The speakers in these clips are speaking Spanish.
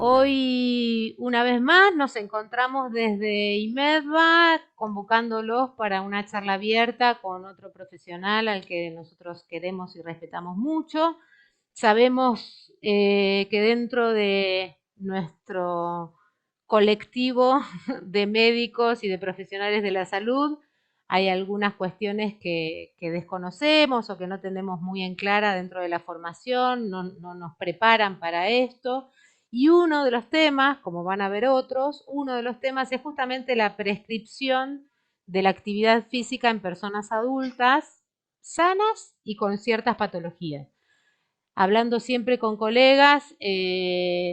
Hoy, una vez más, nos encontramos desde IMEDVA, convocándolos para una charla abierta con otro profesional al que nosotros queremos y respetamos mucho. Sabemos que dentro de nuestro colectivo de médicos y de profesionales de la salud hay algunas cuestiones que desconocemos o que no tenemos muy en clara dentro de la formación, no nos preparan para esto. Y uno de los temas, como van a ver otros, uno de los temas es justamente la prescripción de la actividad física en personas adultas sanas y con ciertas patologías. Hablando siempre con colegas,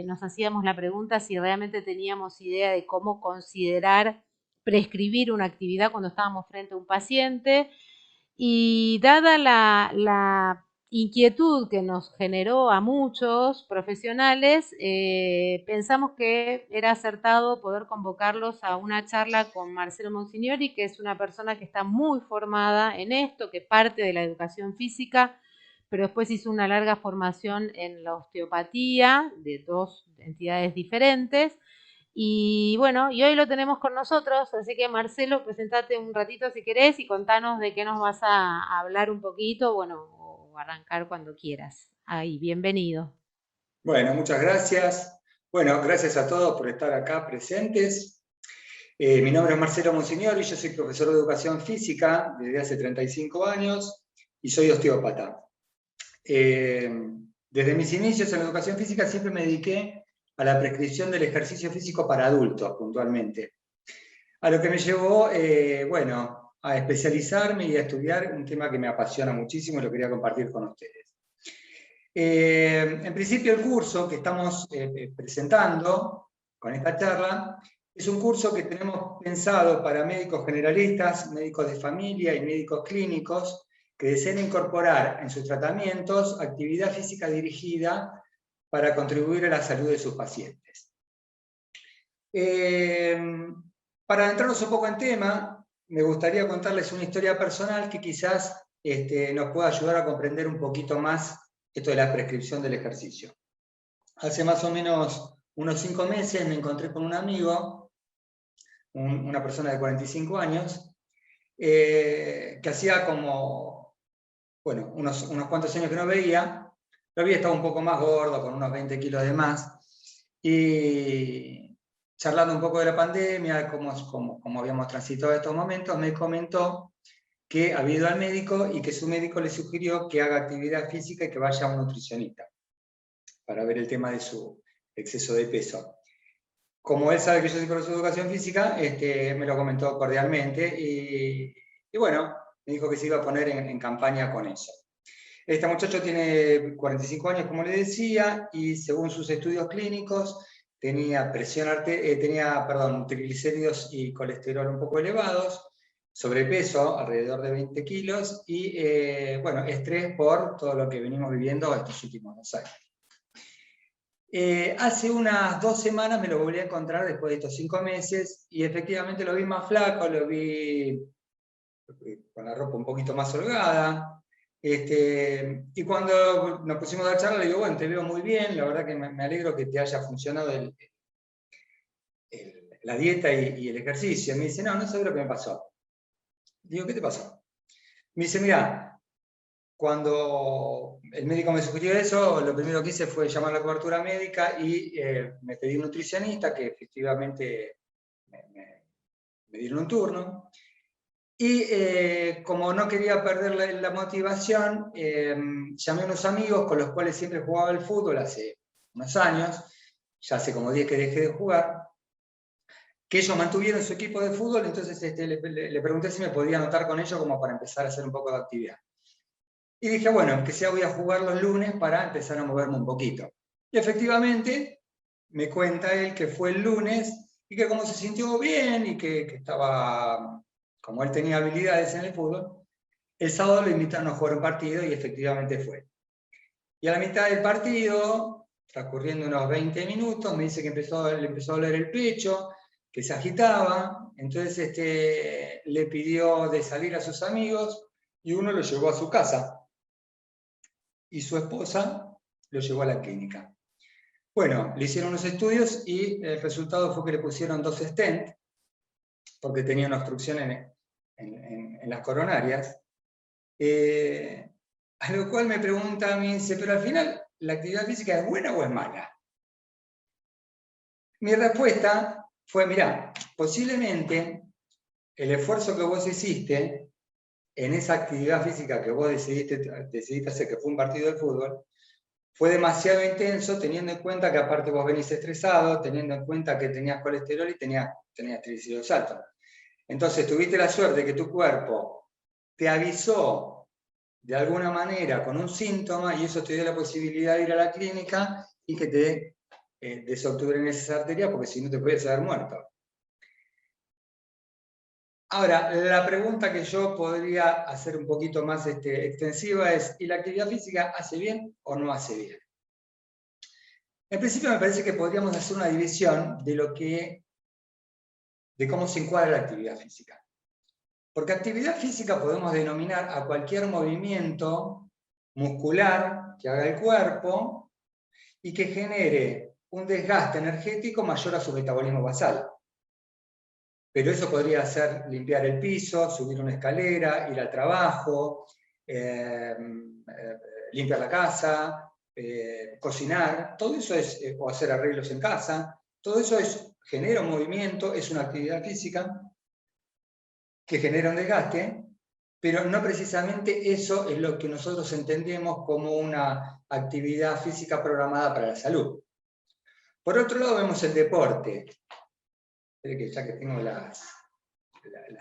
nos hacíamos la pregunta si realmente teníamos idea de cómo considerar prescribir una actividad cuando estábamos frente a un paciente. Y dada la inquietud que nos generó a muchos profesionales, pensamos que era acertado poder convocarlos a una charla con Marcelo Monsignori, que es una persona que está muy formada en esto, que parte de la educación física, pero después hizo una larga formación en la osteopatía de dos entidades diferentes. Y bueno, y hoy lo tenemos con nosotros, así que Marcelo, presentate un ratito si querés y contanos de qué nos vas a hablar un poquito, bueno, o arrancar cuando quieras. Ahí, bienvenido. Bueno, muchas gracias. Bueno, gracias a todos por estar acá presentes. Mi nombre es Marcelo Monsignori, yo soy profesor de educación física desde hace 35 años y soy osteópata. Desde mis inicios en la educación física siempre me dediqué a la prescripción del ejercicio físico para adultos, puntualmente. A lo que me llevó, bueno, a especializarme y a estudiar un tema que me apasiona muchísimo y lo quería compartir con ustedes. En principio el curso que estamos presentando con esta charla es un curso que tenemos pensado para médicos generalistas, médicos de familia y médicos clínicos que deseen incorporar en sus tratamientos actividad física dirigida para contribuir a la salud de sus pacientes. Para adentrarnos un poco en tema, me gustaría contarles una historia personal que quizás nos pueda ayudar a comprender un poquito más esto de la prescripción del ejercicio. Hace más o menos unos 5 meses me encontré con un amigo, una persona de 45 años, que hacía como, bueno, unos cuantos años que no veía. Lo había estado un poco más gordo, con unos 20 kilos de más, y charlando un poco de la pandemia, cómo habíamos transitado estos momentos, me comentó que había ido al médico y que su médico le sugirió que haga actividad física y que vaya a un nutricionista para ver el tema de su exceso de peso. Como él sabe que yo soy profesor de educación física, me lo comentó cordialmente y bueno, me dijo que se iba a poner en campaña con eso. Este muchacho tiene 45 años, como le decía, y según sus estudios clínicos, tenía triglicéridos y colesterol un poco elevados, sobrepeso, alrededor de 20 kilos, y bueno, estrés por todo lo que venimos viviendo estos últimos 2 años. Hace unas 2 semanas me lo volví a encontrar después de estos 5 meses, y efectivamente lo vi más flaco, lo vi con la ropa un poquito más holgada. Y cuando nos pusimos a charla, le digo, bueno, te veo muy bien, la verdad que me alegro que te haya funcionado la dieta y el ejercicio. Me dice, no sé lo que me pasó. Digo, ¿qué te pasó? Me dice, mira, cuando el médico me sugirió eso, lo primero que hice fue llamar a la cobertura médica y me pedí un nutricionista que efectivamente me dieron un turno. Y como no quería perder la motivación, llamé a unos amigos con los cuales siempre jugaba al fútbol hace unos años, ya hace como 10 que dejé de jugar, que ellos mantuvieron su equipo de fútbol, entonces le pregunté si me podía anotar con ellos como para empezar a hacer un poco de actividad. Y dije, bueno, que sea voy a jugar los lunes para empezar a moverme un poquito. Y efectivamente, me cuenta él que fue el lunes y que como se sintió bien y que estaba, como él tenía habilidades en el fútbol, el sábado lo invitaron a jugar un partido y efectivamente fue. Y a la mitad del partido, transcurriendo unos 20 minutos, me dice que le empezó a doler el pecho, que se agitaba, entonces le pidió de salir a sus amigos y uno lo llevó a su casa y su esposa lo llevó a la clínica. Bueno, le hicieron unos estudios y el resultado fue que le pusieron 2 stent, porque tenía una obstrucción en las coronarias. A lo cual me pregunta, me dice, pero al final, ¿la actividad física es buena o es mala? Mi respuesta fue, mirá, posiblemente el esfuerzo que vos hiciste en esa actividad física que vos decidiste hacer, que fue un partido de fútbol, fue demasiado intenso, teniendo en cuenta que aparte vos venís estresado, teniendo en cuenta que tenías colesterol y tenías triglicéridos altos. Entonces tuviste la suerte de que tu cuerpo te avisó de alguna manera con un síntoma y eso te dio la posibilidad de ir a la clínica y que te desobturen esas arterias, porque si no te puedes haber muerto. Ahora, la pregunta que yo podría hacer un poquito más extensiva es, ¿y la actividad física hace bien o no hace bien? En principio me parece que podríamos hacer una división de cómo se encuadra la actividad física. Porque actividad física podemos denominar a cualquier movimiento muscular que haga el cuerpo y que genere un desgaste energético mayor a su metabolismo basal. Pero eso podría ser limpiar el piso, subir una escalera, ir al trabajo, limpiar la casa, cocinar, todo eso es, o hacer arreglos en casa, todo eso genera un movimiento, es una actividad física que genera un desgaste, pero no precisamente eso es lo que nosotros entendemos como una actividad física programada para la salud. Por otro lado vemos el deporte. Ya que tengo las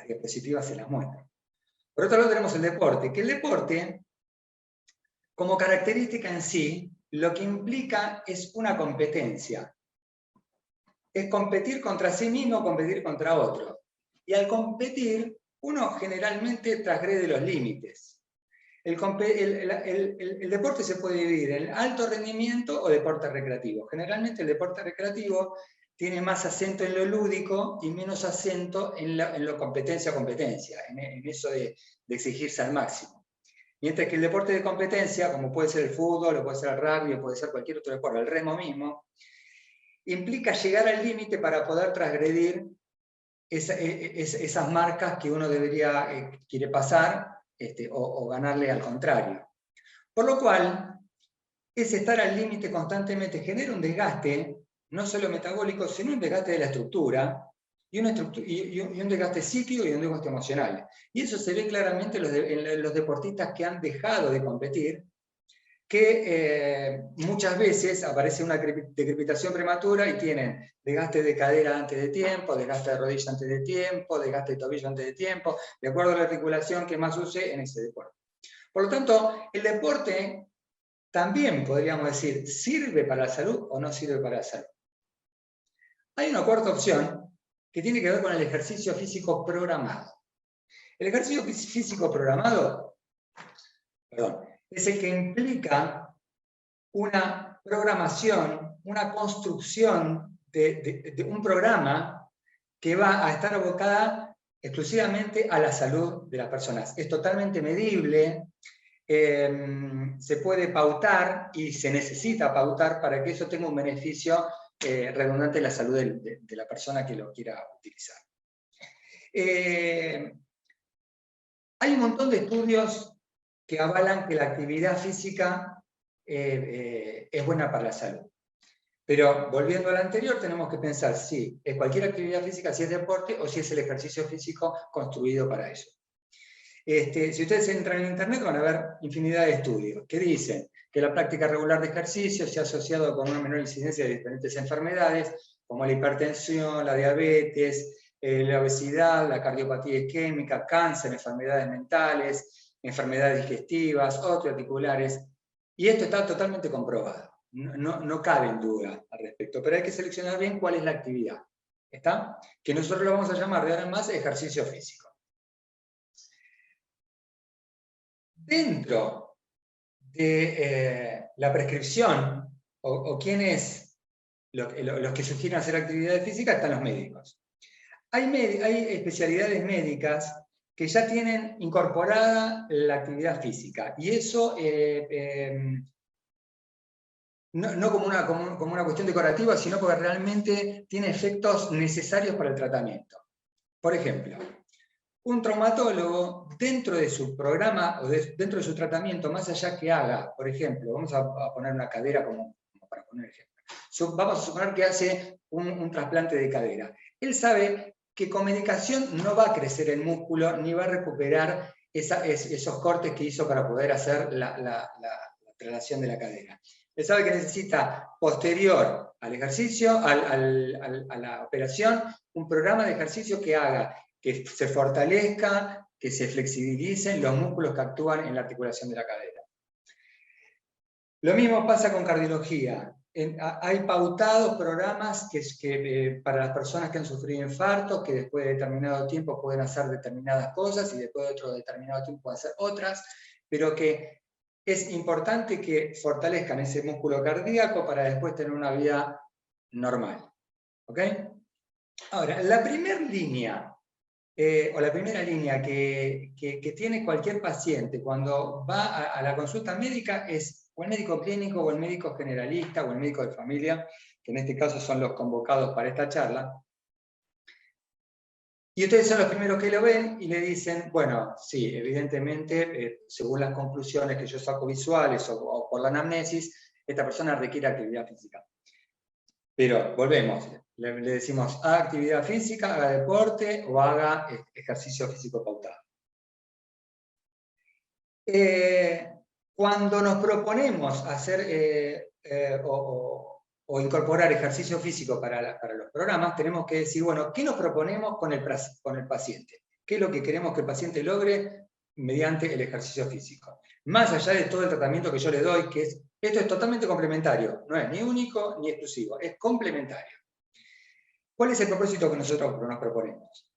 diapositivas se las muestro. Por otro lado tenemos el deporte, que el deporte, como característica en sí, lo que implica es una competencia. Es competir contra sí mismo, competir contra otro. Y al competir, uno generalmente transgrede los límites. El deporte se puede dividir en alto rendimiento o deporte recreativo. Generalmente el deporte recreativo tiene más acento en lo lúdico y menos acento en lo competencia, en eso de exigirse al máximo. Mientras que el deporte de competencia, como puede ser el fútbol, o puede ser el rugby, o puede ser cualquier otro deporte, el remo mismo, implica llegar al límite para poder transgredir esas marcas que uno quiere pasar o ganarle al contrario. Por lo cual, ese estar al límite constantemente genera un desgaste, no solo metabólico, sino un desgaste de la estructura, y un desgaste psíquico y un desgaste emocional. Y eso se ve claramente en los deportistas que han dejado de competir, que muchas veces aparece una decrepitación prematura y tienen desgaste de cadera antes de tiempo, desgaste de rodilla antes de tiempo, desgaste de tobillo antes de tiempo, de acuerdo a la articulación que más use en ese deporte. Por lo tanto, el deporte también podríamos decir, ¿sirve para la salud o no sirve para la salud? Hay una cuarta opción que tiene que ver con el ejercicio físico programado. El ejercicio físico programado, es el que implica una programación, una construcción de un programa que va a estar abocada exclusivamente a la salud de las personas. Es totalmente medible, se puede pautar y se necesita pautar para que eso tenga un beneficio redundante en la salud de la persona que lo quiera utilizar. Hay un montón de estudios que avalan que la actividad física es buena para la salud. Pero volviendo al anterior, tenemos que pensar si es cualquier actividad física, si es deporte o si es el ejercicio físico construido para eso. Si ustedes entran en internet van a ver infinidad de estudios que dicen que la práctica regular de ejercicio se ha asociado con una menor incidencia de diferentes enfermedades, como la hipertensión, la diabetes, la obesidad, la cardiopatía isquémica, cáncer, enfermedades mentales, enfermedades digestivas, osteoarticulares, y esto está totalmente comprobado. No cabe en duda al respecto, pero hay que seleccionar bien cuál es la actividad. ¿Está? Que nosotros lo vamos a llamar de ahora en más ejercicio físico. Dentro de la prescripción, o quienes, los que sugieren hacer actividades físicas, están los médicos. Hay especialidades médicas que ya tienen incorporada la actividad física, y eso no como una cuestión decorativa, sino porque realmente tiene efectos necesarios para el tratamiento. Por ejemplo, un traumatólogo, dentro de su programa o dentro de su tratamiento, más allá que haga, por ejemplo, vamos a poner una cadera como para poner ejemplo. Vamos a suponer que hace un trasplante de cadera. Él sabe que con medicación no va a crecer el músculo ni va a recuperar esos cortes que hizo para poder hacer la traslación de la cadera. Él sabe que necesita, posterior al ejercicio, a la operación, un programa de ejercicio que haga que se fortalezca, que se flexibilicen los músculos que actúan en la articulación de la cadera. Lo mismo pasa con cardiología. Hay pautados programas para las personas que han sufrido infartos, que después de determinado tiempo pueden hacer determinadas cosas y después de otro determinado tiempo pueden hacer otras, pero que es importante que fortalezcan ese músculo cardíaco para después tener una vida normal. ¿Ok? Ahora, la primera línea que tiene cualquier paciente cuando va a la consulta médica es o el médico clínico, o el médico generalista, o el médico de familia, que en este caso son los convocados para esta charla. Y ustedes son los primeros que lo ven y le dicen, bueno, sí, evidentemente, según las conclusiones que yo saco visuales o por la anamnesis, esta persona requiere actividad física. Pero volvemos, le decimos, haga actividad física, haga deporte o haga ejercicio físico pautado. Cuando nos proponemos hacer o incorporar ejercicio físico para los programas, tenemos que decir, bueno, ¿qué nos proponemos con el paciente? ¿Qué es lo que queremos que el paciente logre mediante el ejercicio físico? Más allá de todo el tratamiento que yo le doy, que esto es totalmente complementario, no es ni único ni exclusivo, es complementario. ¿Cuál es el propósito que nosotros nos proponemos?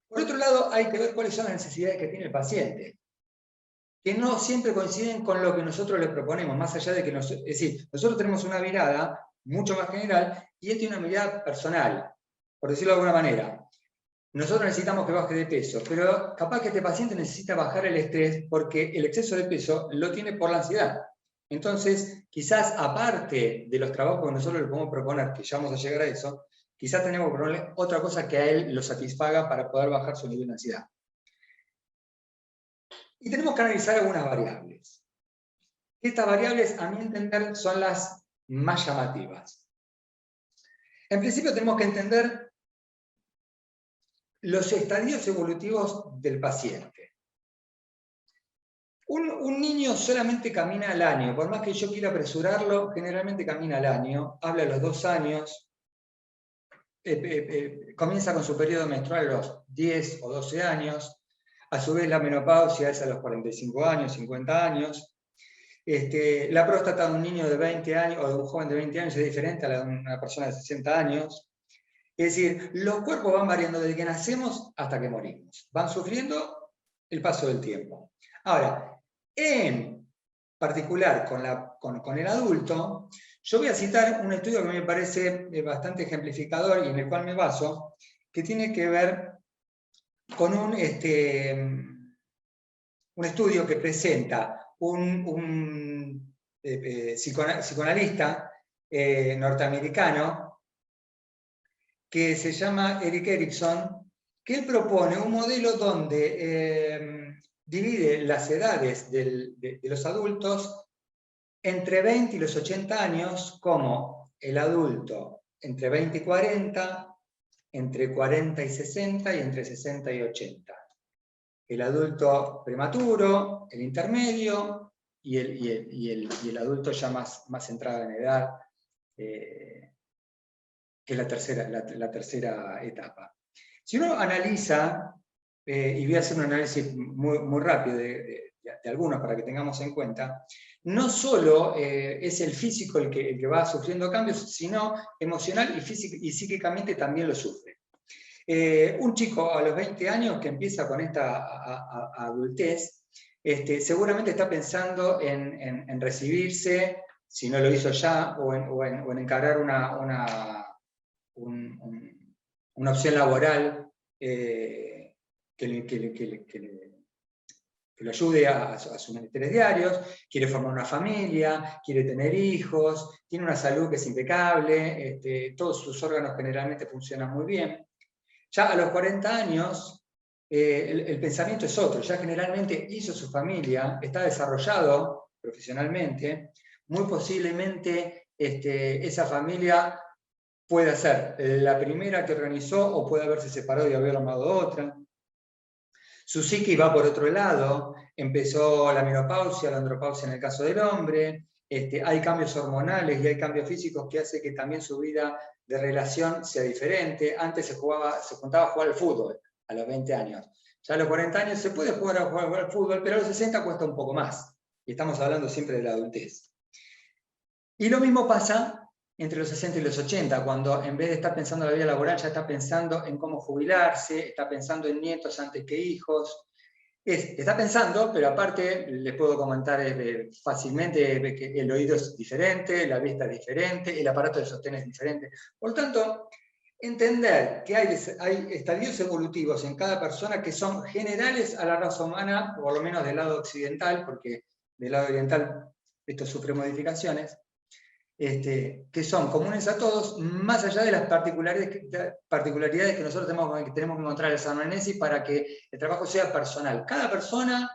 Por otro lado, hay que ver cuáles son las necesidades que tiene el paciente, que no siempre coinciden con lo que nosotros le proponemos, más allá de que es decir, nosotros tenemos una mirada mucho más general y él tiene una mirada personal, por decirlo de alguna manera. Nosotros necesitamos que baje de peso, pero capaz que este paciente necesita bajar el estrés porque el exceso de peso lo tiene por la ansiedad. Entonces, quizás aparte de los trabajos que nosotros le podemos proponer, que ya vamos a llegar a eso, quizás tenemos que proponerle otra cosa que a él lo satisfaga para poder bajar su nivel de ansiedad. Y tenemos que analizar algunas variables. Estas variables, a mi entender, son las más llamativas. En principio tenemos que entender los estadios evolutivos del paciente. Un niño solamente camina al año, por más que yo quiera apresurarlo, generalmente camina al año, habla a los 2 años, comienza con su periodo menstrual a los 10 o 12 años, a su vez la menopausia es a los 45 años, 50 años. La próstata de un niño de 20 años o de un joven de 20 años es diferente a la de una persona de 60 años. Es decir, los cuerpos van variando desde que nacemos hasta que morimos. Van sufriendo el paso del tiempo. Ahora, en particular con el adulto, yo voy a citar un estudio que me parece bastante ejemplificador y en el cual me baso, que tiene que ver con un estudio que presenta un psicoanalista norteamericano que se llama Erik Erikson, que él propone un modelo donde divide las edades de los adultos entre 20 y los 80 años, como el adulto entre 20 y 40, entre 40 y 60 y entre 60 y 80. El adulto prematuro, el intermedio y el adulto ya más entrado en edad, que es la tercera etapa. Si uno analiza, y voy a hacer un análisis muy rápido de algunos para que tengamos en cuenta, no solo es el físico el que va sufriendo cambios, sino emocional y psíquicamente también lo sufre. Un chico a los 20 años que empieza con esta adultez, seguramente está pensando en recibirse, si no lo hizo ya, o en encarar una opción laboral que que lo ayude a sus menesteres diarios, quiere formar una familia, quiere tener hijos, tiene una salud que es impecable, todos sus órganos generalmente funcionan muy bien. Ya a los 40 años, el pensamiento es otro, ya generalmente hizo su familia, está desarrollado profesionalmente, muy posiblemente esa familia puede ser la primera que organizó o puede haberse separado y haber armado otra. Su psique va por otro lado, empezó la menopausia, la andropausia en el caso del hombre, hay cambios hormonales y hay cambios físicos que hacen que también su vida de relación sea diferente. Antes se juntaba a jugar al fútbol a los 20 años. Ya a los 40 años se puede jugar al fútbol, pero a los 60 cuesta un poco más. Y estamos hablando siempre de la adultez. Y lo mismo pasa entre los 60 y los 80, cuando en vez de estar pensando en la vida laboral, ya está pensando en cómo jubilarse, está pensando en nietos antes que hijos. Está pensando, pero aparte les puedo comentar fácilmente que el oído es diferente, la vista es diferente, el aparato de sostén es diferente. Por lo tanto, entender que hay estadios evolutivos en cada persona que son generales a la raza humana, por lo menos del lado occidental, porque del lado oriental esto sufre modificaciones, que son comunes a todos, más allá de las particularidades que nosotros tenemos que encontrar en el Sanmanensis para que el trabajo sea personal. Cada persona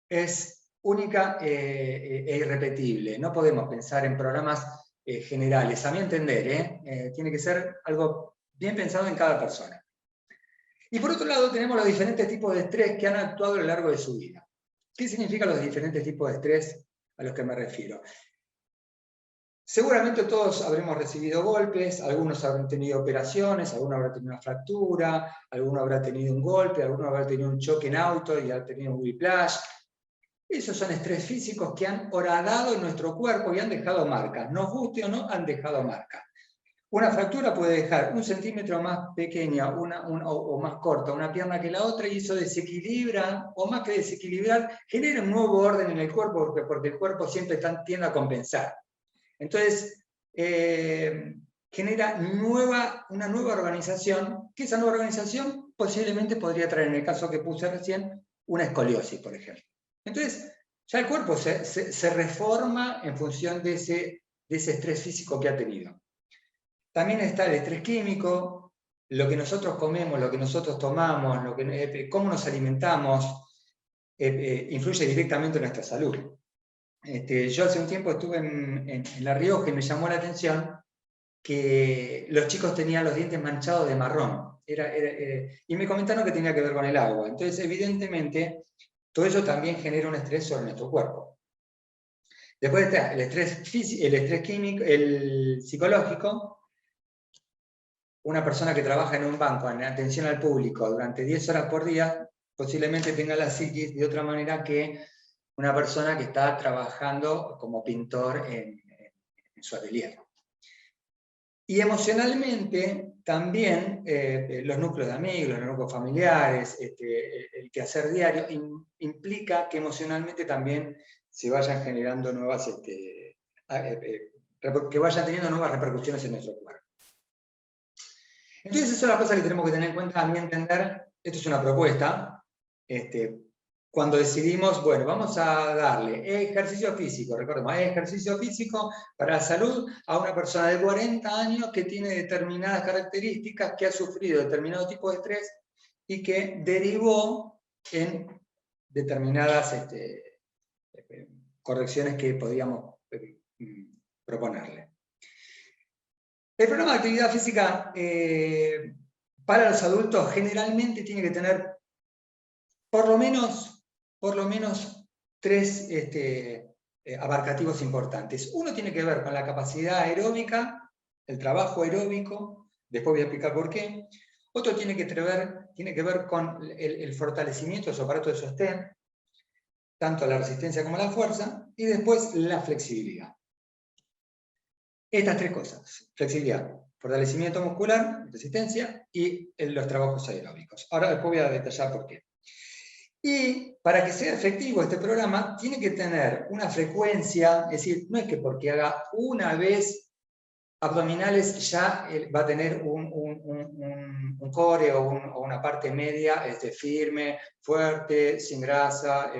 es única e irrepetible. No podemos pensar en programas generales. A mi entender, tiene que ser algo bien pensado en cada persona. Y por otro lado tenemos los diferentes tipos de estrés que han actuado a lo largo de su vida. ¿Qué significan los diferentes tipos de estrés a los que me refiero? Seguramente todos habremos recibido golpes, algunos habrán tenido operaciones, algunos habrán tenido una fractura, alguno habrá tenido un golpe, alguno habrá tenido un choque en auto y ha tenido un whiplash. Esos son estrés físicos que han horadado en nuestro cuerpo y han dejado marcas. Nos guste o no, han dejado marcas. Una fractura puede dejar 1 centímetro más pequeña o más corta una pierna que la otra y eso desequilibra, o más que desequilibrar, genera un nuevo orden en el cuerpo porque el cuerpo siempre tiende a compensar. Entonces, genera una nueva organización, que esa nueva organización posiblemente podría traer, en el caso que puse recién, una escoliosis, por ejemplo. Entonces, ya el cuerpo se reforma en función de ese estrés físico que ha tenido. También está el estrés químico, lo que nosotros comemos, lo que nosotros tomamos, cómo nos alimentamos, influye directamente en nuestra salud. Yo hace un tiempo estuve en La Rioja y me llamó la atención que los chicos tenían los dientes manchados de marrón. Y me comentaron que tenía que ver con el agua. Entonces, evidentemente, todo eso también genera un estrés sobre nuestro cuerpo. Después está el estrés químico, el psicológico. Una persona que trabaja en un banco en atención al público durante 10 horas por día, posiblemente tenga la psiquis de otra manera que una persona que está trabajando como pintor en su atelier. Y emocionalmente también los núcleos de amigos, los núcleos familiares, el quehacer diario implica que emocionalmente también se vayan generando que vayan teniendo nuevas repercusiones en nuestro cuerpo. Entonces, esas son las cosas que tenemos que tener en cuenta, a mi entender. Esto es una propuesta. Cuando decidimos, bueno, vamos a darle ejercicio físico, recordemos, ejercicio físico para la salud a una persona de 40 años que tiene determinadas características, que ha sufrido determinado tipo de estrés y que derivó en determinadas correcciones que podíamos proponerle. El programa de actividad física para los adultos generalmente tiene que tener por lo menos 3 abarcativos importantes. Uno tiene que ver con la capacidad aeróbica, el trabajo aeróbico, después voy a explicar por qué. Otro tiene que ver con el fortalecimiento de su aparato de sostén, tanto la resistencia como la fuerza, y después la flexibilidad. Estas 3 cosas: flexibilidad, fortalecimiento muscular, resistencia y los trabajos aeróbicos. Ahora después voy a detallar por qué. Y para que sea efectivo este programa, tiene que tener una frecuencia, es decir, no es que porque haga una vez abdominales ya va a tener un core o una parte media firme, fuerte, sin grasa,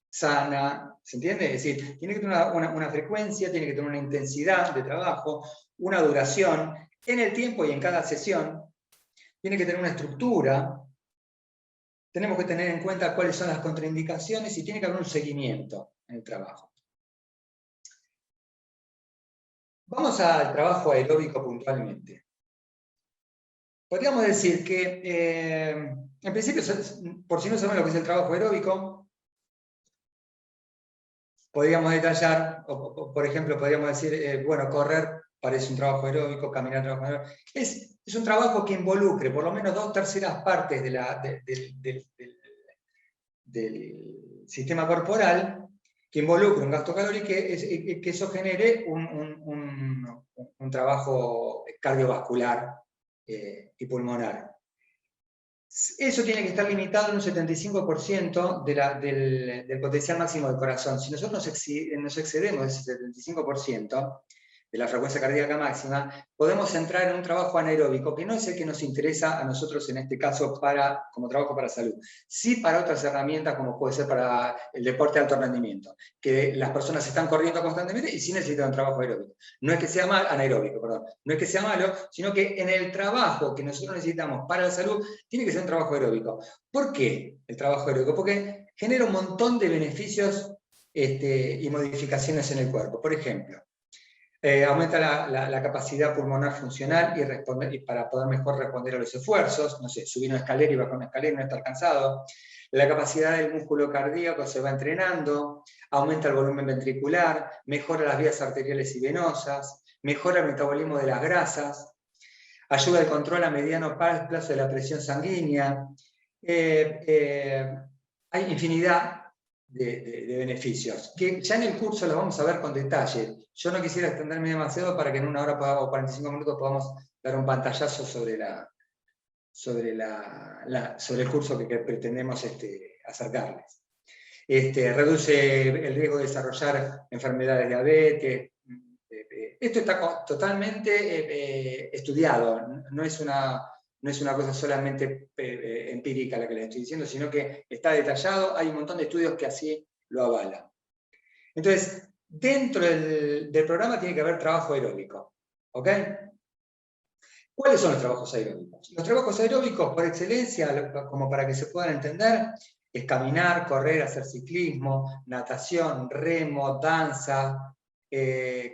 sana, ¿se entiende? Es decir, tiene que tener una frecuencia, tiene que tener una intensidad de trabajo, una duración en el tiempo y en cada sesión, tiene que tener una estructura, tenemos que tener en cuenta cuáles son las contraindicaciones y tiene que haber un seguimiento en el trabajo. Vamos al trabajo aeróbico puntualmente. Podríamos decir que, en principio, por si no saben lo que es el trabajo aeróbico, podríamos detallar, o por ejemplo, podríamos decir, bueno, correr parece un trabajo aeróbico, caminar es un trabajo aeróbico. Es un trabajo que involucre por lo menos 2/3 partes del sistema corporal, que involucre un gasto calórico y que eso genere un trabajo cardiovascular y pulmonar. Eso tiene que estar limitado en un 75% del potencial máximo del corazón. Si nosotros nos excedemos de ese 75% de la frecuencia cardíaca máxima, podemos entrar en un trabajo anaeróbico, que no es el que nos interesa a nosotros en este caso como trabajo para salud. Sí para otras herramientas, como puede ser para el deporte de alto rendimiento, que las personas están corriendo constantemente y sí necesitan un trabajo aeróbico. No es que sea anaeróbico, perdón. No es que sea malo, sino que en el trabajo que nosotros necesitamos para la salud, tiene que ser un trabajo aeróbico. ¿Por qué el trabajo aeróbico? Porque genera un montón de beneficios y modificaciones en el cuerpo. Por ejemplo, aumenta la capacidad pulmonar funcional y para poder mejor responder a los esfuerzos, no sé, subir una escalera y bajar una escalera y no estar cansado. La capacidad del músculo cardíaco se va entrenando, aumenta el volumen ventricular, mejora las vías arteriales y venosas, mejora el metabolismo de las grasas, ayuda al control a mediano plazo de la presión sanguínea. Hay infinidad de beneficios, que ya en el curso los vamos a ver con detalle. Yo no quisiera extenderme demasiado para que en 1 hora o 45 minutos podamos dar un pantallazo sobre el curso que pretendemos acercarles. Reduce el riesgo de desarrollar enfermedades de diabetes. Esto está totalmente estudiado, no es una cosa solamente empírica la que les estoy diciendo, sino que está detallado, hay un montón de estudios que así lo avalan. Entonces, dentro del programa tiene que haber trabajo aeróbico, ¿ok? ¿Cuáles son los trabajos aeróbicos? Los trabajos aeróbicos, por excelencia, como para que se puedan entender, es caminar, correr, hacer ciclismo, natación, remo, danza,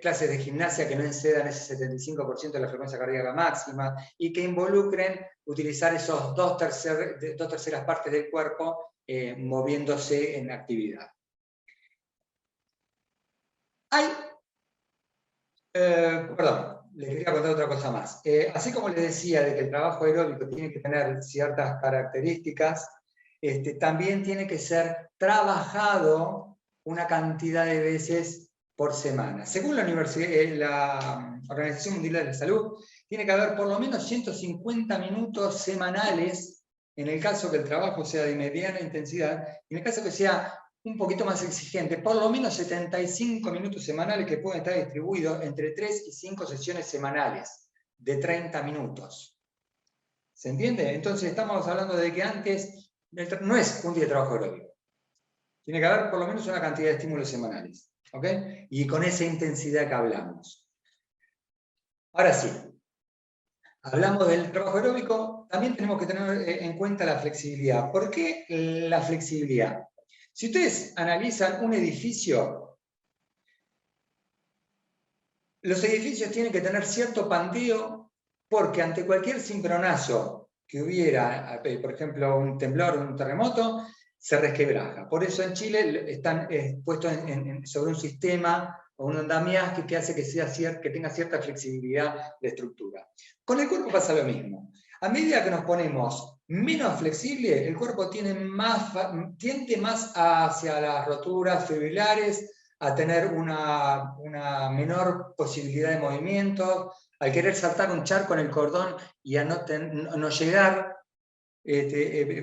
clases de gimnasia que no excedan ese 75% de la frecuencia cardíaca máxima y que involucren utilizar esos 2/3 partes del cuerpo moviéndose en actividad. Les quería contar otra cosa más. Así como les decía de que el trabajo aeróbico tiene que tener ciertas características, también tiene que ser trabajado una cantidad de veces por semana. Según la Organización Mundial de la Salud, tiene que haber por lo menos 150 minutos semanales, en el caso que el trabajo sea de mediana intensidad, y en el caso que sea un poquito más exigente, por lo menos 75 minutos semanales que pueden estar distribuidos entre 3 y 5 sesiones semanales de 30 minutos. ¿Se entiende? Entonces estamos hablando de que antes no es un día de trabajo aeróbico. Tiene que haber por lo menos una cantidad de estímulos semanales. ¿Ok? Y con esa intensidad que hablamos. Ahora sí, hablamos del trabajo aeróbico, también tenemos que tener en cuenta la flexibilidad. ¿Por qué la flexibilidad? Si ustedes analizan un edificio, los edificios tienen que tener cierto pandeo porque ante cualquier cimbronazo que hubiera, por ejemplo, un temblor o un terremoto, se resquebraja. Por eso en Chile están puestos sobre un sistema o un andamiaje que hace que tenga cierta flexibilidad de estructura. Con el cuerpo pasa lo mismo. A medida que nos ponemos menos flexible, el cuerpo tiende más hacia las roturas fibrilares, a tener una menor posibilidad de movimiento, al querer saltar un charco en el cordón y a no llegar,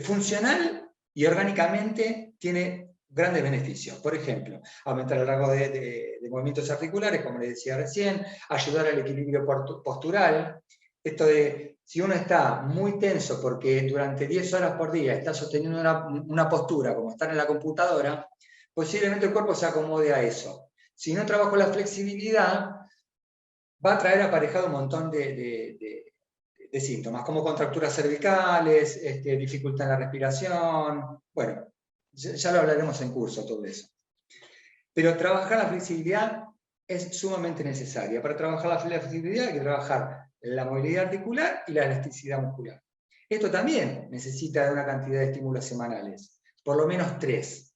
funcional y orgánicamente tiene grandes beneficios. Por ejemplo, aumentar el rango de movimientos articulares, como les decía recién, ayudar al equilibrio postural, Esto de, si uno está muy tenso porque durante 10 horas por día está sosteniendo una postura, como estar en la computadora, posiblemente el cuerpo se acomode a eso. Si no trabajo la flexibilidad, va a traer aparejado un montón de síntomas, como contracturas cervicales, dificultad en la respiración. Bueno, ya lo hablaremos en curso todo eso. Pero trabajar la flexibilidad es sumamente necesaria. Para trabajar la flexibilidad hay que trabajar la movilidad articular y la elasticidad muscular. Esto también necesita de una cantidad de estímulos semanales, por lo menos 3.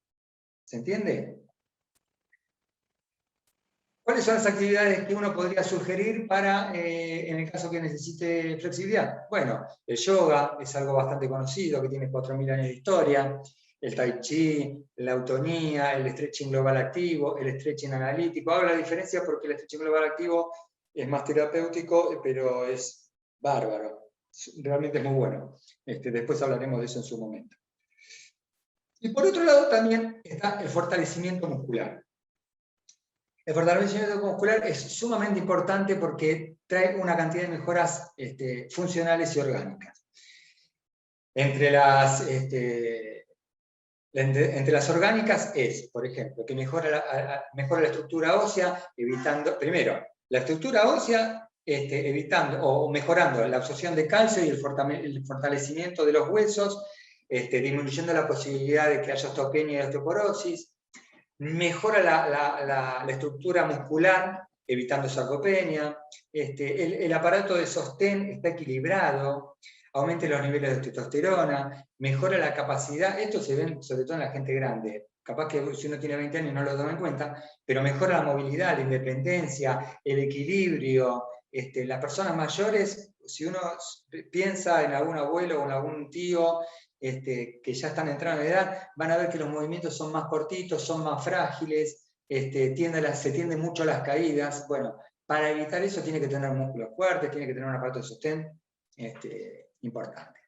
¿Se entiende? ¿Cuáles son las actividades que uno podría sugerir para, en el caso que necesite flexibilidad? Bueno, el yoga es algo bastante conocido, que tiene 4.000 años de historia. El tai chi, la autonía, el stretching global activo, el stretching analítico. Hago la diferencia porque el stretching global activo es más terapéutico, pero es bárbaro. Realmente es muy bueno. Después hablaremos de eso en su momento. Y por otro lado también está el fortalecimiento muscular. El fortalecimiento muscular es sumamente importante porque trae una cantidad de mejoras funcionales y orgánicas. Entre las orgánicas es, por ejemplo, que mejora la estructura ósea, evitando, primero, la estructura ósea, evitando o mejorando la absorción de calcio y el fortalecimiento de los huesos, disminuyendo la posibilidad de que haya osteopenia y osteoporosis. Mejora la estructura muscular, evitando sarcopenia. El aparato de sostén está equilibrado, aumenta los niveles de testosterona, mejora la capacidad, esto se ve sobre todo en la gente grande, capaz que si uno tiene 20 años no lo toma en cuenta, pero mejora la movilidad, la independencia, el equilibrio. Las personas mayores, si uno piensa en algún abuelo o en algún tío, que ya están entrando en edad, van a ver que los movimientos son más cortitos, son más frágiles, se tienden mucho a las caídas. Bueno, para evitar eso tiene que tener músculos fuertes, tiene que tener un aparato de sostén importante.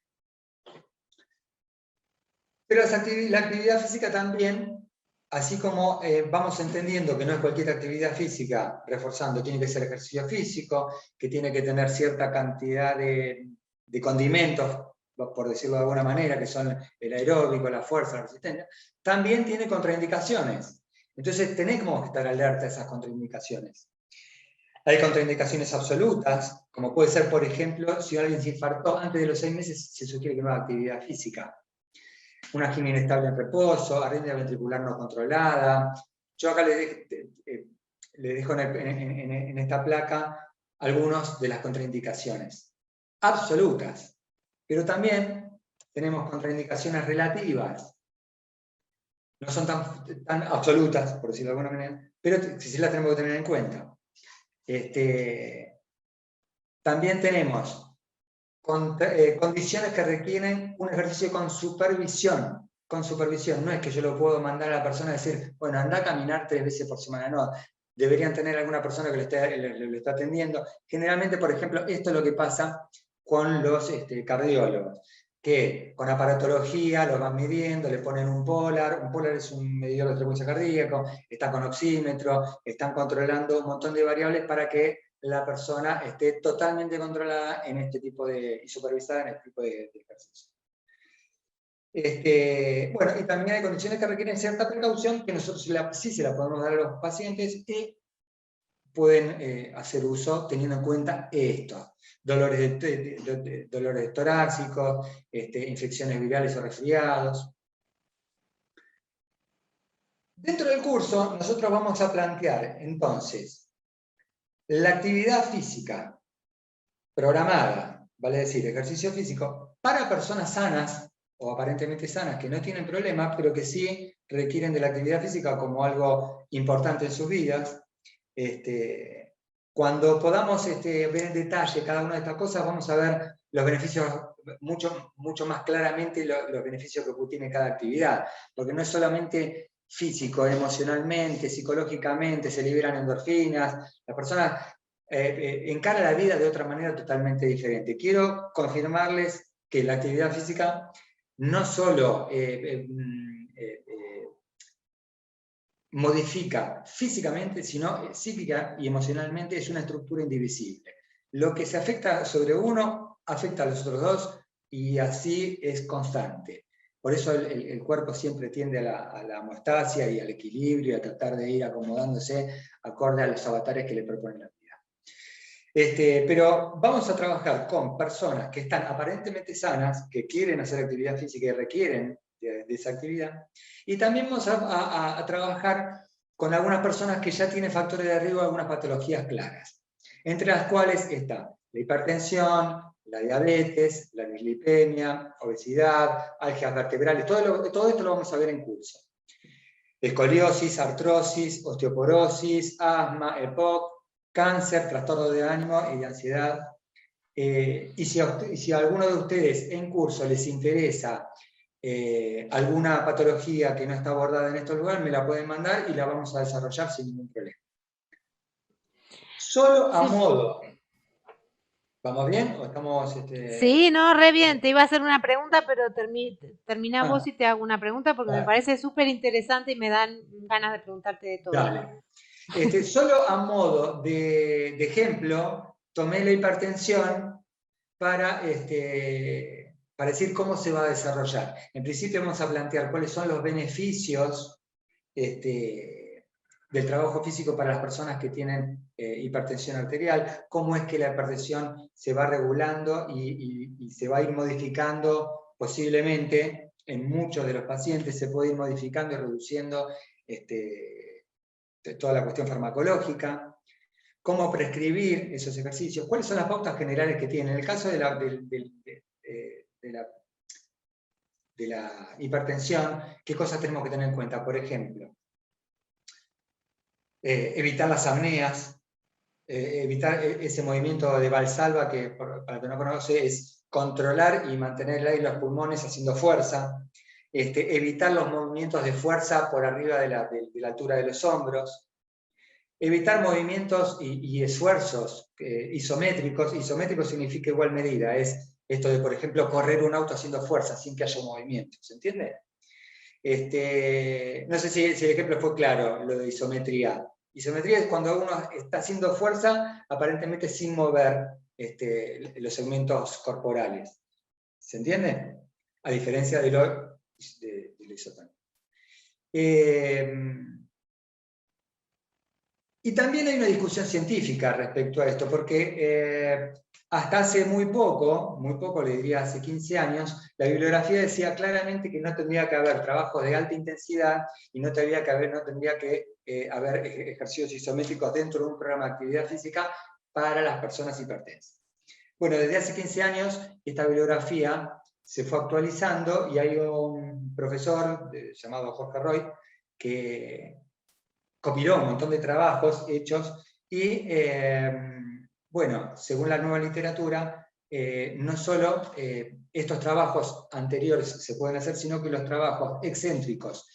Pero la actividad física también, así como vamos entendiendo que no es cualquier actividad física, reforzando, tiene que ser ejercicio físico, que tiene que tener cierta cantidad de condimentos, por decirlo de alguna manera, que son el aeróbico, la fuerza, la resistencia, también tiene contraindicaciones. Entonces tenemos que estar alerta a esas contraindicaciones. Hay contraindicaciones absolutas, como puede ser, por ejemplo, si alguien se infartó antes de los 6 meses, se sugiere que no haga actividad física. Una angina inestable en reposo, arritmia ventricular no controlada. Yo acá le dejo en esta placa algunas de las contraindicaciones absolutas. Pero también tenemos contraindicaciones relativas. No son tan absolutas, por decirlo de alguna manera, pero sí las tenemos que tener en cuenta. También tenemos condiciones que requieren un ejercicio con supervisión. Con supervisión, no es que yo lo puedo mandar a la persona a decir, bueno, anda a caminar 3 veces por semana, no. Deberían tener alguna persona que le está atendiendo. Generalmente, por ejemplo, esto es lo que pasa con los cardiólogos, que con aparatología lo van midiendo, le ponen un polar es un medidor de frecuencia cardíaco, está con oxímetro, están controlando un montón de variables para que la persona esté totalmente controlada en y supervisada en este tipo de ejercicio. Bueno, y también hay condiciones que requieren cierta precaución que nosotros sí se la podemos dar a los pacientes y pueden hacer uso teniendo en cuenta esto: dolores torácicos, infecciones virales o resfriados. Dentro del curso nosotros vamos a plantear entonces la actividad física programada, vale decir, ejercicio físico, para personas sanas o aparentemente sanas que no tienen problemas, pero que sí requieren de la actividad física como algo importante en sus vidas. Cuando podamos ver en detalle cada una de estas cosas, vamos a ver los beneficios mucho más claramente, los beneficios que tiene cada actividad, porque no es solamente físico, emocionalmente, psicológicamente, se liberan endorfinas, la persona encara la vida de otra manera totalmente diferente. Quiero confirmarles que la actividad física no solo modifica físicamente, sino psíquica y emocionalmente, es una estructura indivisible. lo que se afecta sobre uno afecta a los otros dos y así es constante. Por eso el cuerpo siempre tiende a la homeostasia y al equilibrio, a tratar de ir acomodándose acorde a los avatares que le propone la vida. Pero vamos a trabajar con personas que están aparentemente sanas, que quieren hacer actividad física y requieren de esa actividad, y también vamos a trabajar con algunas personas que ya tienen factores de riesgo, algunas patologías claras, entre las cuales está la hipertensión, la diabetes, la dislipemia, obesidad, álgidas vertebrales, todo esto lo vamos a ver en curso. Escoliosis, artrosis, osteoporosis, asma, EPOC, cáncer, trastorno de ánimo y de ansiedad. Y si a alguno de ustedes en curso les interesa alguna patología que no está abordada en estos lugares, me la pueden mandar y la vamos a desarrollar sin ningún problema. Solo a modo. ¿Vamos bien? ¿O estamos, Sí, no, re bien. Te iba a hacer una pregunta, pero termina vos y te hago una pregunta porque me parece súper interesante y me dan ganas de preguntarte de todo. Dale. Solo a modo de ejemplo, tomé la hipertensión para decir cómo se va a desarrollar. En principio vamos a plantear cuáles son los beneficios del trabajo físico para las personas que tienen hipertensión arterial, cómo es que la hipertensión se va regulando y se va a ir modificando posiblemente en muchos de los pacientes, se puede ir modificando y reduciendo toda la cuestión farmacológica, cómo prescribir esos ejercicios, cuáles son las pautas generales que tienen. En el caso de la hipertensión, ¿qué cosas tenemos que tener en cuenta? Por ejemplo, evitar las apneas, evitar ese movimiento de Valsalva, que para el que no conoce es controlar y mantener el aire en los pulmones haciendo fuerza, evitar los movimientos de fuerza por arriba de la altura de los hombros, evitar movimientos y esfuerzos isométricos. Isométrico significa igual medida, es esto de, por ejemplo, correr un auto haciendo fuerza sin que haya movimiento, ¿se entiende? No sé si el ejemplo fue claro, lo de isometría. Isometría es cuando uno está haciendo fuerza aparentemente sin mover los segmentos corporales. ¿Se entiende? A diferencia de lo isotónico. Y también hay una discusión científica respecto a esto, porque hasta hace muy poco, le diría hace 15 años, la bibliografía decía claramente que no tendría que haber trabajos de alta intensidad y no tendría que haber ejercicios isométricos dentro de un programa de actividad física para las personas hipertensas. Bueno, desde hace 15 años esta bibliografía se fue actualizando y hay un profesor llamado Jorge Roy que compiló un montón de trabajos hechos y, bueno, según la nueva literatura, no solo estos trabajos anteriores se pueden hacer, sino que los trabajos excéntricos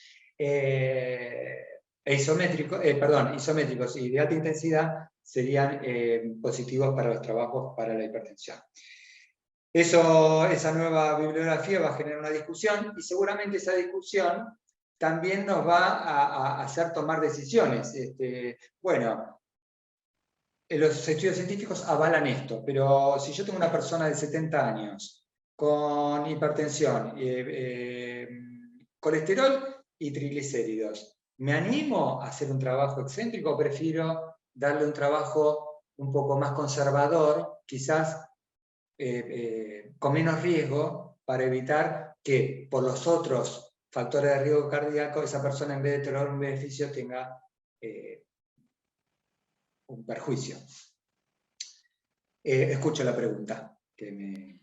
isométricos y de alta intensidad serían positivos para los trabajos para la hipertensión. Esa nueva bibliografía va a generar una discusión y seguramente esa discusión también nos va a hacer tomar decisiones. Bueno, los estudios científicos avalan esto, pero si yo tengo una persona de 70 años con hipertensión, colesterol y triglicéridos, ¿me animo a hacer un trabajo excéntrico o prefiero darle un trabajo un poco más conservador, quizás con menos riesgo, para evitar que por los otros factores de riesgo cardíaco esa persona en vez de tener un beneficio tenga un perjuicio? Escucho la pregunta que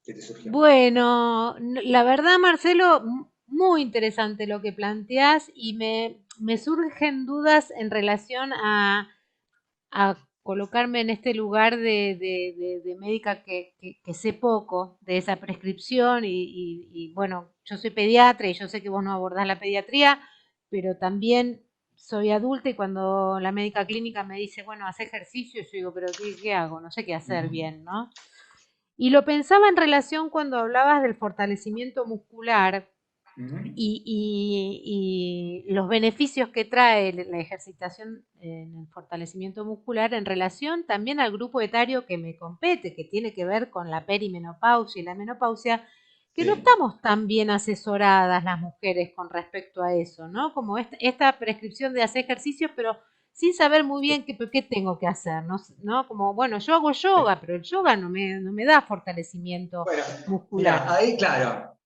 te surgió. Bueno, la verdad, Marcelo, muy interesante lo que planteas y me surgen dudas en relación a colocarme en este lugar de médica que sé poco de esa prescripción y bueno, yo soy pediatra y yo sé que vos no abordás la pediatría, pero también soy adulta y cuando la médica clínica me dice, bueno, haz ejercicio, yo digo, pero ¿qué hago? No sé qué hacer bien, ¿no? Y lo pensaba en relación cuando hablabas del fortalecimiento muscular Ujú. y los beneficios que trae la ejercitación en el fortalecimiento muscular en relación también al grupo etario que me compete, que tiene que ver con la perimenopausia y la menopausia, que no Sí. estamos tan bien asesoradas las mujeres con respecto a eso, ¿no? Como esta prescripción de hacer ejercicios, pero sin saber muy bien qué tengo que hacer, ¿no? Como, bueno, yo hago yoga, pero el yoga no me da fortalecimiento Bueno, muscular. mira, ahí claro,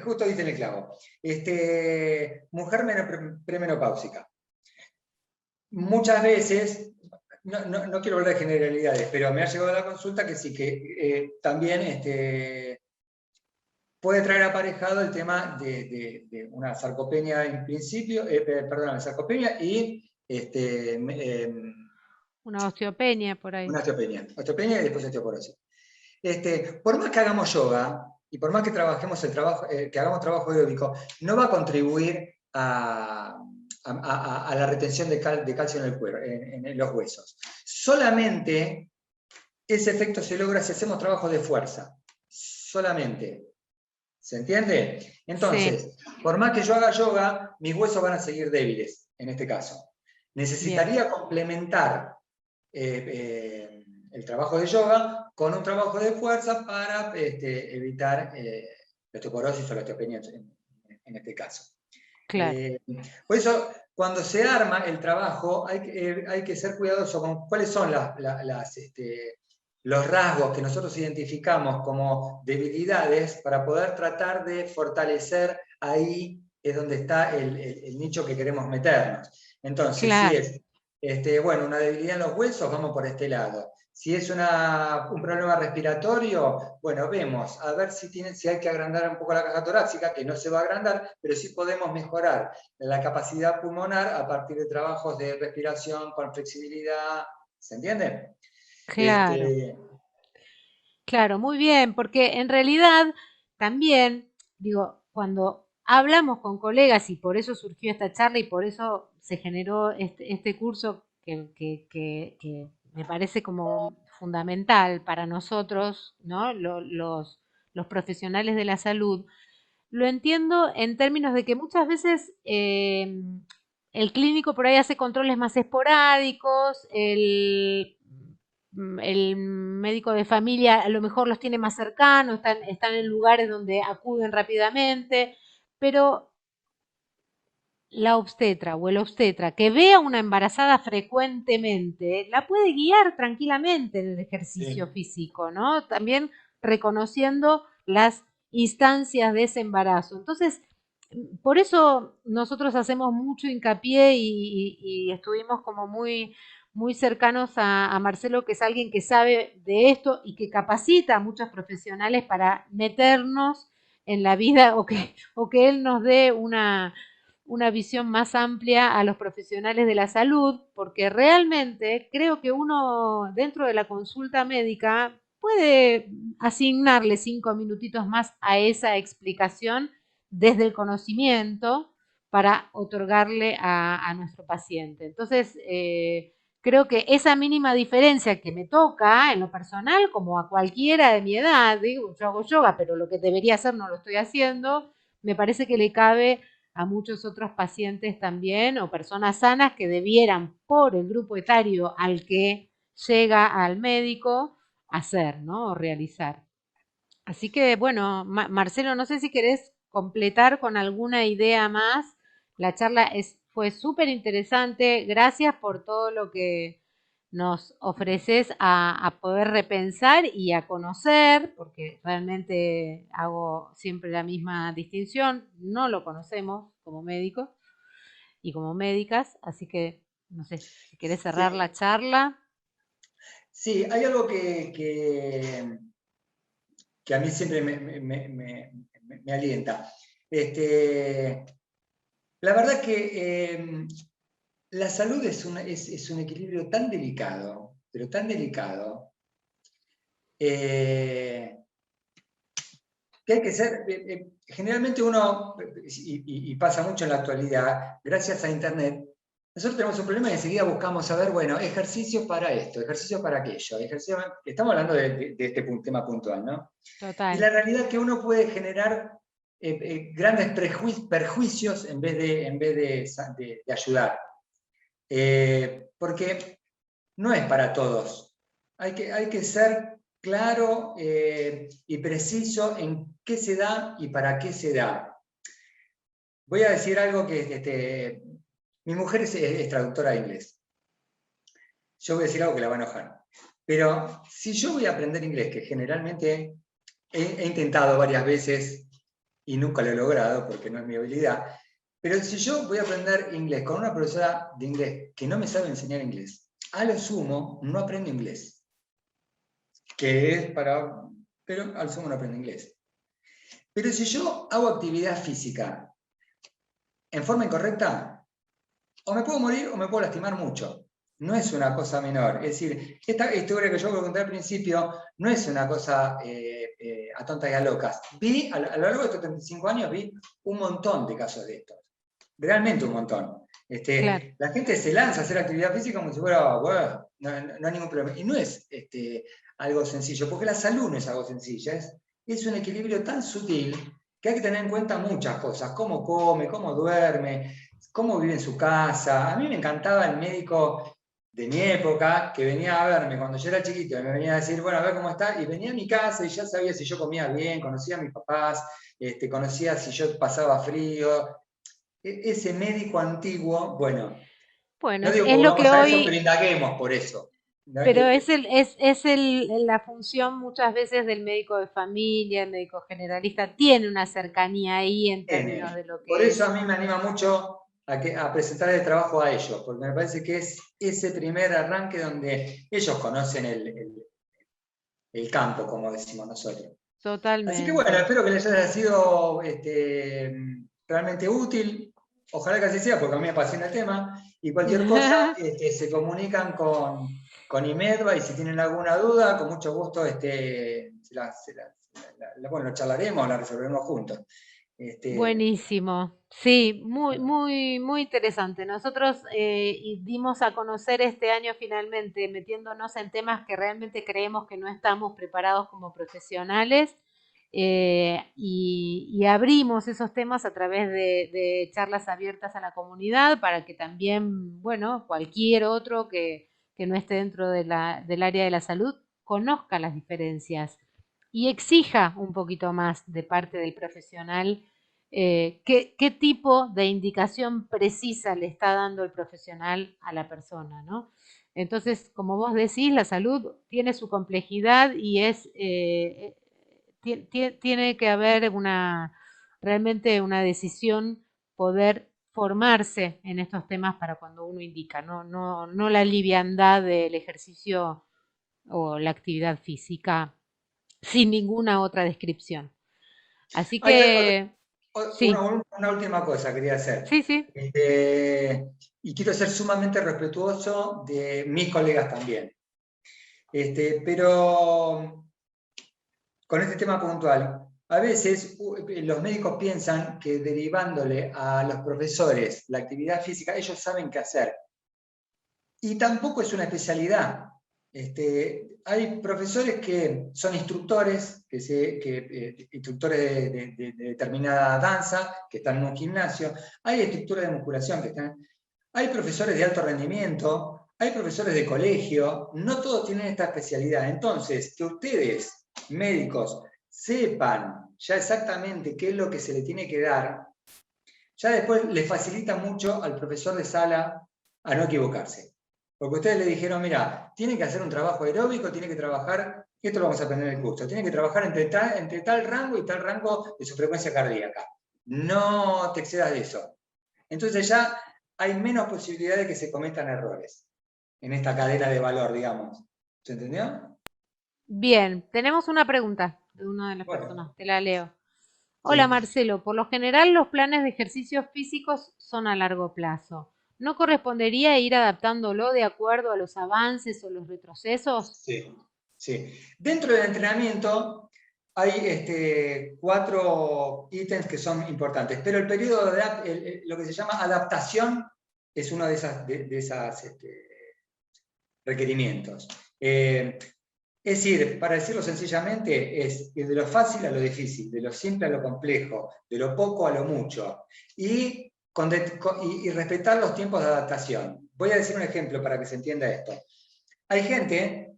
justo diste en el clavo. Mujer premenopáusica. Muchas veces, no quiero hablar de generalidades, pero me ha llegado a la consulta que sí, que también puede traer aparejado el tema de una sarcopenia en principio, perdón, sarcopenia y Una osteopenia por ahí. una osteopenia. Osteopenia y después osteoporosis. Por más que hagamos yoga y por más que trabajemos que hagamos trabajo aeróbico, no va a contribuir a la retención de calcio en el cuero, en los huesos. Solamente ese efecto se logra si hacemos trabajo de fuerza. Solamente. ¿Se entiende? Sí, Entonces, por más que yo haga yoga, mis huesos van a seguir débiles, en este caso. bien, Necesitaría complementar el trabajo de yoga con un trabajo de fuerza para evitar la osteoporosis o la osteopenia en este caso. claro. Eh, por eso, cuando se arma el trabajo, hay que ser cuidadoso con cuáles son los rasgos que nosotros identificamos como debilidades para poder tratar de fortalecer ahí es donde está el nicho que queremos meternos. Entonces, si Claro, es bueno, una debilidad en los huesos, vamos por este lado. Si es un problema respiratorio, bueno, vemos, a ver si hay que agrandar un poco la caja torácica, que no se va a agrandar, pero sí podemos mejorar la capacidad pulmonar a partir de trabajos de respiración con flexibilidad. ¿Se entiende? claro, Este, claro, muy bien, porque en realidad también, digo, cuando hablamos con colegas y por eso surgió esta charla y por eso se generó este curso que me parece como fundamental para nosotros, ¿no? Los profesionales de la salud, lo entiendo en términos de que muchas veces el clínico por ahí hace controles más esporádicos, el médico de familia a lo mejor los tiene más cercanos, están en lugares donde acuden rápidamente, pero la obstetra o el obstetra que vea a una embarazada frecuentemente, la puede guiar tranquilamente en el ejercicio sí. físico, ¿no? También reconociendo las instancias de ese embarazo. Entonces, por eso nosotros hacemos mucho hincapié y estuvimos como muy cercanos a Marcelo, que es alguien que sabe de esto y que capacita a muchos profesionales para meternos en la vida o que él nos dé una visión más amplia a los profesionales de la salud, porque realmente creo que uno dentro de la consulta médica puede asignarle 5 minutitos más a esa explicación desde el conocimiento para otorgarle a nuestro paciente. Entonces, creo que esa mínima diferencia que me toca en lo personal, como a cualquiera de mi edad, digo, yo hago yoga, pero lo que debería hacer no lo estoy haciendo, me parece que le cabe a muchos otros pacientes también o personas sanas que debieran por el grupo etario al que llega al médico hacer, ¿no? O realizar. Así que bueno, Marcelo, no sé si querés completar con alguna idea más. La charla fue súper interesante. Gracias por todo lo que nos ofreces a poder repensar y a conocer, porque realmente hago siempre la misma distinción. No lo conocemos como médicos y como médicas, así que no sé si querés cerrar la Sí, charla. sí, hay algo que a mí siempre me alienta. La verdad que la salud es un equilibrio tan delicado, pero tan delicado, eh, que hay que ser, generalmente uno, y pasa mucho en la actualidad, gracias a Internet, nosotros tenemos un problema y enseguida buscamos saber, bueno, ejercicios para esto, ejercicios para aquello, estamos hablando de este tema puntual, ¿no? Y Total. la realidad es que uno puede generar grandes perjuicios en vez de ayudar. Porque no es para todos. Hay que ser claro y preciso en qué se da y para qué se da. Voy a decir algo que mi mujer es traductora de inglés. Yo voy a decir algo que la va a enojar. Pero si yo voy a aprender inglés, que generalmente he intentado varias veces y nunca lo he logrado porque no es mi habilidad, pero si yo voy a aprender inglés con una profesora de inglés que no me sabe enseñar inglés, a lo sumo no aprendo inglés. Pero al sumo no aprendo inglés. Pero si yo hago actividad física en forma incorrecta, o me puedo morir o me puedo lastimar mucho. No es una cosa menor. Es decir, esta historia que yo os conté al principio no es una cosa a tontas y a locas. A lo largo de estos 35 años vi un montón de casos de estos. Realmente un montón. Claro. La gente se lanza a hacer actividad física como si fuera, bueno, no hay ningún problema. Y no es algo sencillo, porque la salud no es algo sencillo. Es un equilibrio tan sutil que hay que tener en cuenta muchas cosas. Cómo come, cómo duerme, cómo vive en su casa. A mí me encantaba el médico de mi época, que venía a verme cuando yo era chiquito, y me venía a decir, bueno, a ver cómo está, y venía a mi casa y ya sabía si yo comía bien, conocía a mis papás, conocía si yo pasaba frío. Ese médico antiguo, bueno, Bueno, no digo que es lo que volvamos a eso, pero hoy, indaguemos por eso. pero es la función muchas veces del médico de familia, el médico generalista, tiene una cercanía ahí en términos de lo Por que eso es. a mí me anima mucho a presentar el trabajo a ellos, porque me parece que es ese primer arranque donde ellos conocen el campo, como decimos nosotros. Así que bueno, Totalmente. espero que les haya sido realmente útil. Ojalá que así sea, porque a mí me apasiona el tema. Y cualquier cosa, se comunican con Imedva y si tienen alguna duda, con mucho gusto bueno, charlaremos, la resolveremos juntos. Buenísimo. Sí, muy, muy, muy interesante. Nosotros dimos a conocer este año finalmente, metiéndonos en temas que realmente creemos que no estamos preparados como profesionales y abrimos esos temas a través de charlas abiertas a la comunidad para que también, bueno, cualquier otro que no esté dentro del área de la salud conozca las diferencias y exija un poquito más de parte del profesional qué tipo de indicación precisa le está dando el profesional a la persona, ¿no? Entonces, como vos decís, la salud tiene su complejidad y tiene que haber realmente una decisión, poder formarse en estos temas para cuando uno indica, no la liviandad del ejercicio o la actividad física sin ninguna otra descripción. Así Hay que, sí, una última cosa quería hacer. sí, sí. Y quiero ser sumamente respetuoso de mis colegas también. Pero con este tema puntual, a veces los médicos piensan que derivándole a los profesores la actividad física, ellos saben qué hacer. Y tampoco es una especialidad. Hay profesores que son instructores, instructores de determinada danza, que están en un gimnasio, hay instructores de musculación que están, hay profesores de alto rendimiento, hay profesores de colegio, no todos tienen esta especialidad. Entonces, que ustedes, médicos, sepan ya exactamente qué es lo que se le tiene que dar, ya después les facilita mucho al profesor de sala a no equivocarse. Porque ustedes le dijeron, mira, tiene que hacer un trabajo aeróbico, tiene que trabajar, esto lo vamos a aprender en el curso, tiene que trabajar entre tal rango y tal rango de su frecuencia cardíaca. No te excedas de eso. Entonces ya hay menos posibilidad de que se cometan errores en esta cadena de valor, digamos. ¿Se entendió? Bien, tenemos una pregunta de una de las Bueno, personas, te la leo. Hola sí. Marcelo, por lo general los planes de ejercicios físicos son a largo plazo. ¿No correspondería ir adaptándolo de acuerdo a los avances o los retrocesos? Sí, sí. Dentro del entrenamiento hay 4 ítems que son importantes, pero el periodo de lo que se llama adaptación es uno de esas requerimientos. Es decir, para decirlo sencillamente, es ir de lo fácil a lo difícil, de lo simple a lo complejo, de lo poco a lo mucho, y, y respetar los tiempos de adaptación. Voy a decir un ejemplo para que se entienda esto. Hay gente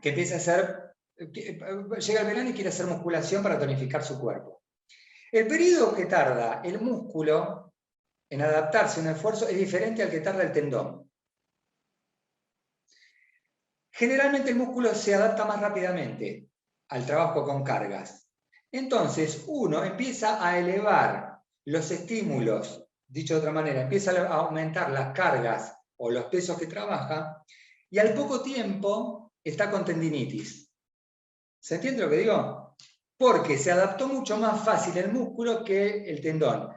que empieza a hacer, llega el verano y quiere hacer musculación para tonificar su cuerpo. El periodo que tarda el músculo en adaptarse a un esfuerzo es diferente al que tarda el tendón. Generalmente el músculo se adapta más rápidamente al trabajo con cargas. Entonces uno empieza a elevar los estímulos, dicho de otra manera, empieza a aumentar las cargas o los pesos que trabaja y al poco tiempo está con tendinitis. ¿Se entiende lo que digo? Porque se adaptó mucho más fácil el músculo que el tendón.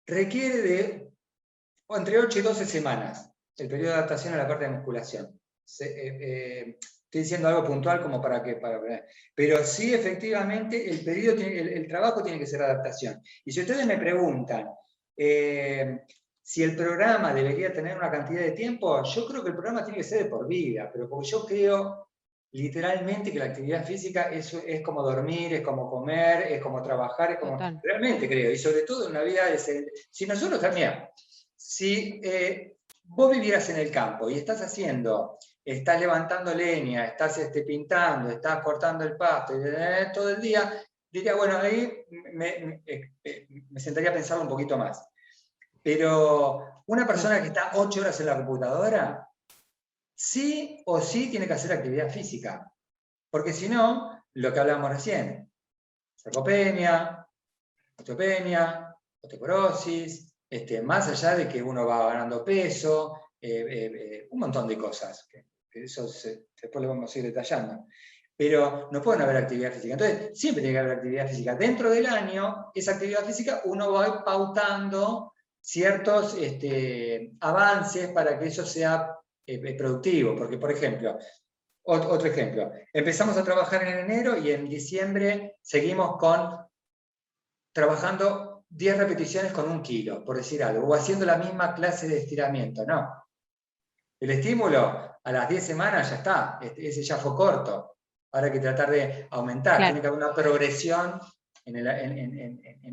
Requiere de entre 8 y 12 semanas el periodo de adaptación a la parte de musculación. Estoy diciendo algo puntual como para que... pero sí, efectivamente, el trabajo tiene que ser adaptación. Y si ustedes me preguntan si el programa debería tener una cantidad de tiempo, yo creo que el programa tiene que ser de por vida, pero porque yo creo literalmente que la actividad física es como dormir, es como comer, es como trabajar, es como... Total. Realmente creo, y sobre todo en una vida... Si nosotros también... Si vos vivieras en el campo y estás levantando leña, estás pintando, estás cortando el pasto todo el día, diría, bueno, ahí me sentaría a pensarlo un poquito más. Pero una persona que está 8 horas en la computadora, sí o sí tiene que hacer actividad física. Porque si no, lo que hablábamos recién, sarcopenia, osteopenia, osteoporosis, más allá de que uno va ganando peso, un montón de cosas, que eso después lo vamos a ir detallando. Pero no pueden haber actividad física. Entonces, siempre tiene que haber actividad física. Dentro del año, esa actividad física, uno va pautando ciertos avances para que eso sea productivo. Porque, por ejemplo, otro ejemplo, empezamos a trabajar en enero y en diciembre seguimos trabajando 10 repeticiones con 1 kilo, por decir algo, o haciendo la misma clase de estiramiento, no. El estímulo a las 10 semanas ya está, ese ya fue corto. Ahora hay que tratar de aumentar, Claro. tiene que haber una progresión en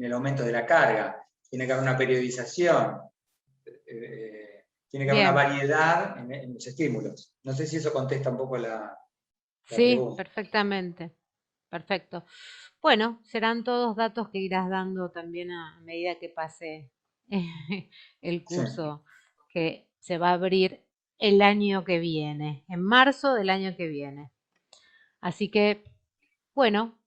el aumento de la carga, tiene que haber una periodización, tiene que haber una Bien. variedad en los estímulos. No sé si eso contesta un poco la Sí, pregunta. perfectamente. Perfecto. Bueno, serán todos datos que irás dando también a medida que pase el Sí. curso que se va a abrir el año que viene, en marzo del año que viene. Así que, bueno,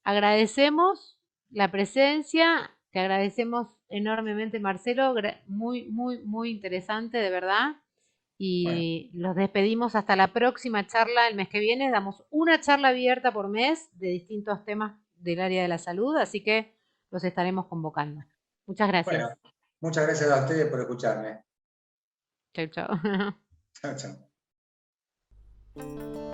agradecemos la presencia, te agradecemos enormemente, Marcelo, muy, muy, muy interesante, de verdad. Bueno, Y los despedimos hasta la próxima charla el mes que viene. Damos una charla abierta por mes de distintos temas del área de la salud, así que los estaremos convocando. Muchas bueno, gracias. muchas gracias a ustedes por escucharme. Chau, chau. Chao, chao.